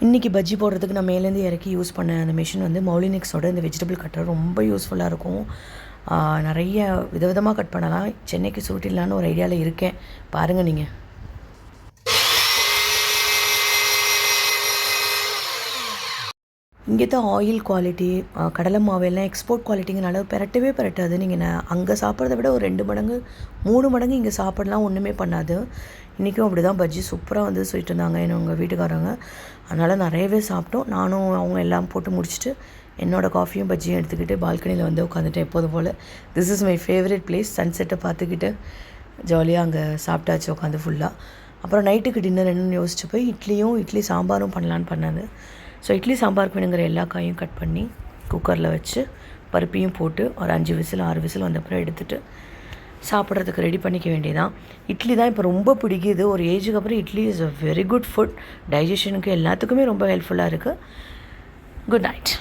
இன்றைக்கி பஜ்ஜி போடுறதுக்கு நான் மேலேருந்து இறக்கி யூஸ் பண்ண அந்த மிஷின் வந்து மௌலினிக்ஸோட இந்த வெஜிடபிள் கட்டர் ரொம்ப யூஸ்ஃபுல்லாக இருக்கும். நிறைய விதவிதமாக கட் பண்ணலாம். சென்னைக்கு சூட்டிடலான்னு ஒரு ஐடியாவில் இருக்கேன். பாருங்கள் நீங்கள். இங்கே தான் ஆயில் குவாலிட்டி, கடலை மாவெல்லாம் எக்ஸ்போர்ட் குவாலிட்டிங்கனால பெரட்டவே நீங்கள் அங்கே சாப்பிட்றத விட ஒரு 2 மடங்கு 3 மடங்கு இங்கே சாப்பிடலாம், ஒன்றுமே பண்ணாது. இன்றைக்கும் அப்படி தான் பஜ்ஜி சூப்பராக வந்து சொல்லிட்டு இருந்தாங்க உங்கள் வீட்டுக்காரங்க. அதனால் நிறையவே சாப்பிட்டோம். நானும் அவங்க எல்லாம் போட்டு முடிச்சுட்டு என்னோடய காஃபியும் பஜ்ஜியும் எடுத்துக்கிட்டு பால்கனியில் வந்து உட்காந்துட்டேன் எப்போதும் போல். This is my favourite place. சன்செட்டை பார்த்துக்கிட்டு ஜாலியாக அங்கே சாப்பிட்டாச்சு உட்காந்து ஃபுல்லாக. அப்புறம் நைட்டுக்கு டின்னர் என்னென்னு யோசிச்சு போய் இட்லி சாம்பாரும் பண்ணலான்னு பண்ணது. ஸோ இட்லி சாம்பாருக்கு வேணுங்கிற எல்லா காயும் கட் பண்ணி குக்கரில் வச்சு பருப்பையும் போட்டு ஒரு 5 விசில் 6 விசில் வந்தப்புறம் எடுத்துகிட்டு சாப்பிட்றதுக்கு ரெடி பண்ணிக்க வேண்டியதான். இட்லி தான் இப்போ ரொம்ப பிடிக்குது. ஒரு ஏஜுக்கு அப்புறம் idli is a very good food. டைஜஷனுக்கு எல்லாத்துக்குமே ரொம்ப ஹெல்ப்ஃபுல்லாக இருக்குது. Good night.